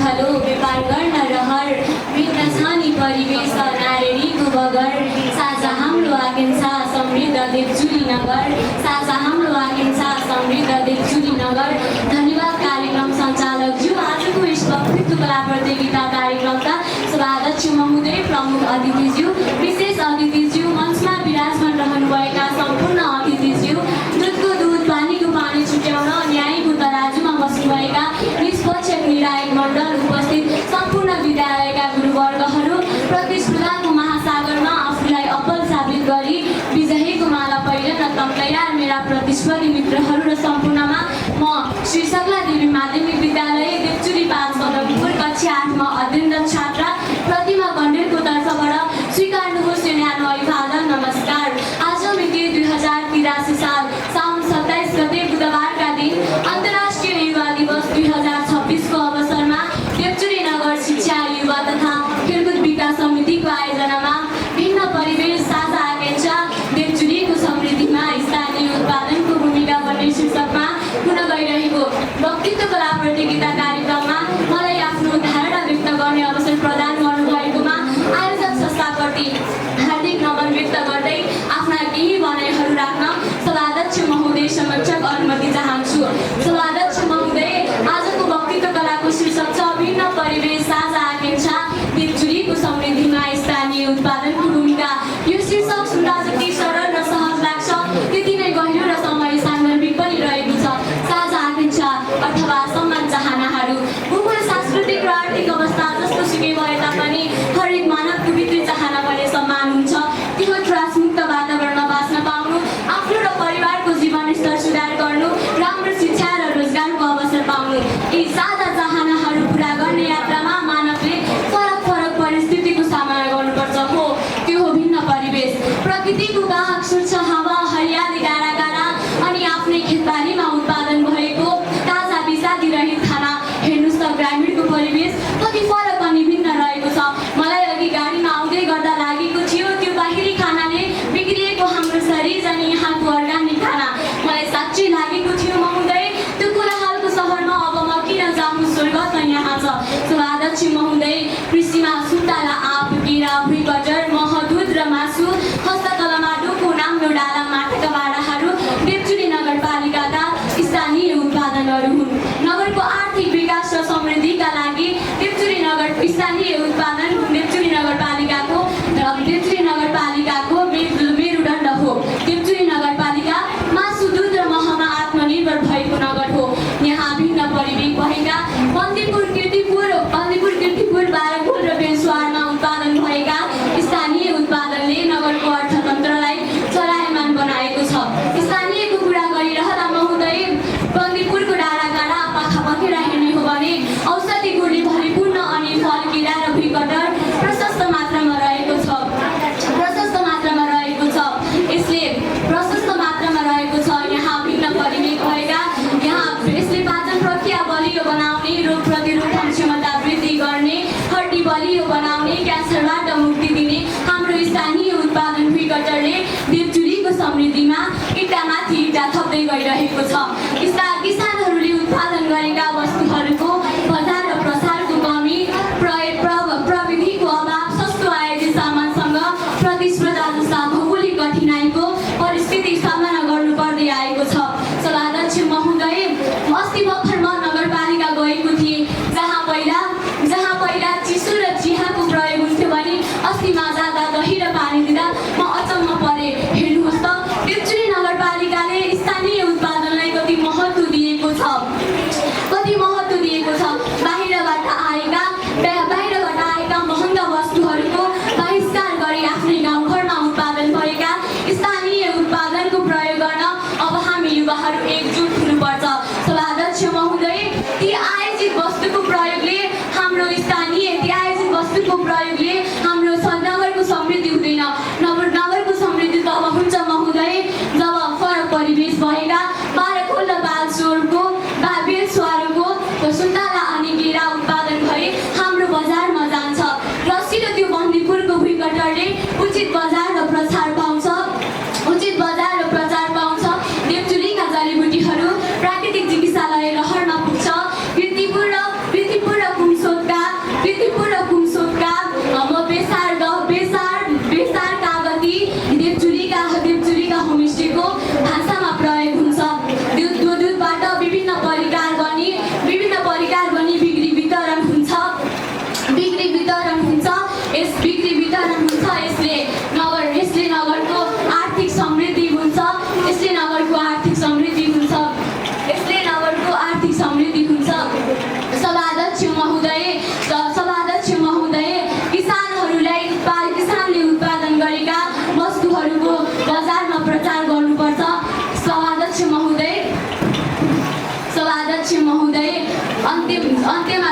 उकालो व्यापार गर्न रहर भिन्न छ नि परिवेश नारेरीको बगर साझा हाम्रो आकांक्षा समृद्ध देवचुली नगर साझा हाम्रो आकांक्षा समृद्ध देवचुली नगर। धन्यवाद कार्यक्रम सञ्चालक ज्यू। आजको यस वक्तृत्व कला प्रतियोगिता कार्यक्रमका सभाध्यक्ष महोदय, प्रमुख अतिथिज्यू, विशेष अतिथिज्यू, मञ्चमा विराजमान रहनुभएका सम्पूर्ण अतिथिज्यू, दुधको दुध पानीको पानी छुट्याउन न्यायको तराजुमा बस्नुभएका निष्पक्ष निर्णायक मण्डल, उपस्थित सम्पूर्ण विद्यालयका गुरुवर्गहरू, प्रतिस्पर्धाको महासागरमा आफूलाई अब्बल साबित गरी विजयीको माला पहिरन तयार मेरा प्रतिस्पर्धी मित्रहरू र सम्पूर्णमा म श्री सकला देवी माध्यमिक विद्यालय देवचुली 5 पदमपुर कक्षा 8 मा अध्ययनरत छात्रा प्रतिमा कण्डेलको तर्फबाट स्वीकार्नुहोस् यो न्यानो अभिवादन। नमस्कार। आज मिति 2083 साल साउन 27 गते बुधबारका दिन अन्तर्राष्ट्रिय युवा दिवस 2026 को अवसरमा देवचुली नगर शिक्षा युवा तथा खेलकुद विकास समितिको आयोजनामा भिन्न परिवेश साझा आकांक्षा देवचुलीको समृद्धिमा स्थानीय उत्पादनको भूमिका भन्ने शीर्षकमा हुन गइरहेको वक्तृत्व कला प्रतियोगिता कार्यक्रममा मलाई आफ्नो धारणा व्यक्त गर्ने अवसर प्रदान गर्नुभएकोमा आयोजक संस्थाप्रति हार्दिक नमन व्यक्त गर्दै आफ्ना केही भनाइहरू राख्न सभाध्यक्ष महोदय समक्ष अनुमति चाहन्छु। सभाध्यक्ष महोदय, आजको वक्तृत्व कलाको शीर्षक छ भिन्न परिवेश साझा आकांक्षा देवचुलीको समृद्धिमा स्थानीय उत्पादनको भूमिका। यो शीर्षक सुन्दा जति सरल र सहज लाग्छ त्यति नै गहिरो र समय सान्दर्भिक पनि रहेको छ। साझा आकांक्षा अथवा सम्मान चाहनाहरू भूगोल, सांस्कृतिक र आर्थिक अवस्था जस्तो सुकै भए तापनि हरेक मानवको भित्री चाहना भने सम्मान हुन्छ। त्यो त्रासमुक्त वातावरणमा बाँच्न पाउनु, आफ्नो र परिवारको जीवन स्तर सुधार गर्नु, राम्रो शिक्षा र रोजगारको अवसर पाउनु, यी साझा चाहनाहरू पुरा गर्ने यात्रामा मानवले फरक फरक परिस्थितिको सामना गर्नुपर्छ। हो त्यो हो भिन्न परिवेश। प्रकृतिको गाहक स्वच्छ हावा, हरियाली, डाँडाकाँडा अनि आफ्नै खेतबारीमा उत्पादन भएको ताजा विषादी रहित खाना। हेर्नुहोस् त ग्रामीणको परिवेश कति फरक अनि भिन्न रहेको छ। मलाई अघि गाडीमा आउँदै गर्दा लागेको थियो त्यो बाहिरी खानाले बिग्रिएको हाम्रो शरीर अनि यहाँको अर्ग्यानिक खाना। मलाई साँच्चै लागेको थियो महोदय त्यो कोलाहलको सहरमा अब म किन जाऊँ, स्वर्ग त यहाँ छ। सभाध्यक्ष महोदय, कृषिमा सुन्तला, आँप, केरा, भुइँकटर, मह, दुध र मासु, हस्तकलामा डोको, नाम्रो डाला, माटाका भाँडाहरू देवचुली नगरपालिकाका स्थानीय उत्पादनहरू हुन्। नगरको आर्थिक विकास र समृद्धिका लागि देवचुली नगर स्थानीय उत्पादन देवचुली नगरपालिकाको मेरुदण्ड हो। देवचुली नगरपालिका मासु, दुध र महमा आत्मनिर्भर भएको नगर हो। यहाँ भिन्न परिवेश भएका बन्दीपुर, कीर्तिपुर, बाराकोट र बेलसुवारमा उत्पादन भएका स्थानीय उत्पादनले नगरको अर्थतन्त्रलाई चलायमान बनाएको छ। स्थानीयको कुरा गरिरहँदा महोदय, बन्दीपुरको डाँडाकाँडा पाखापाखेर हेर्ने हो भने औषधि गुणले भरिपूर्ण अनि फल, केरा र भुइँकटर प्रशस्त मात्रामा रहेको छ। यहाँ भिन्न परिवेश भएका यसले पाचन प्रक्रिया बलियो बनाउने, रोग प्रतिरोधक क्षमता वृद्धि गर्ने, हड्डी बलियो बनाउने, क्यान्सरबाट मुक्ति दिने हाम्रो स्थानीय उत्पादन भुइँकटरले देवचुलीको समृद्धिमा इँटामाथि इँटा थप्दै गइरहेको छ। किसानहरूले उत्पादन गरेका वस्तुहरूको बजार र प्रसारको कमी, प्रविधिको अभाव, सस्तो आयातित सामानसँग प्रतिस्पर्धा जस्ता भौगोलिक कठिनाइको परिस्थिति सामना गर्नु पर्दै आएको छ। सभाध्यक्ष महोदय, अस्ति भर्खर म नगरपालिका गएको थिएँ जहाँ पहिला चिसो र चियाको प्रयोग हुन्थ्यो भने अस्तिमा जाँदा दही र पानी दिँदा म अचम्म परेँ। हेर्नुहोस् त देवचुली नगरपालिकाले स्थानीय उत्पादनलाई कति महत्त्व दिएको छ। बाहिरबाट आएका महँगा वस्तुहरूको बहिष्कार गरी आफ्नै गाउँघरमा उत्पादन भएका स्थानीय उत्पादनको प्रयोग गर्न अब हामी युवाहरू एकजुट हुनुपर्छ। सभाध्यक्ष महोदय, ती आयोजित वस्तुको प्रयोगले हाम्रो नगरको समृद्धि हुँदैन। नगरको समृद्धि तब हुन्छ महोदय जब फरक परिवेश भएका बाराकोट र बेलसुवारको सुन्तला अनि केरा उत्पादन भए हाम्रो बजारमा जान्छ। रसिलो त्यो बन्दीपुरको भुइँकटरले उचित बजार र प्रचार पाउँछ। देवचुलीका जडीबुटीहरू प्राकृतिक चिकित्सालय रहरमा पुग्छ। कीर्तिपुर र कुमसोत हुँदै अन्त्यमा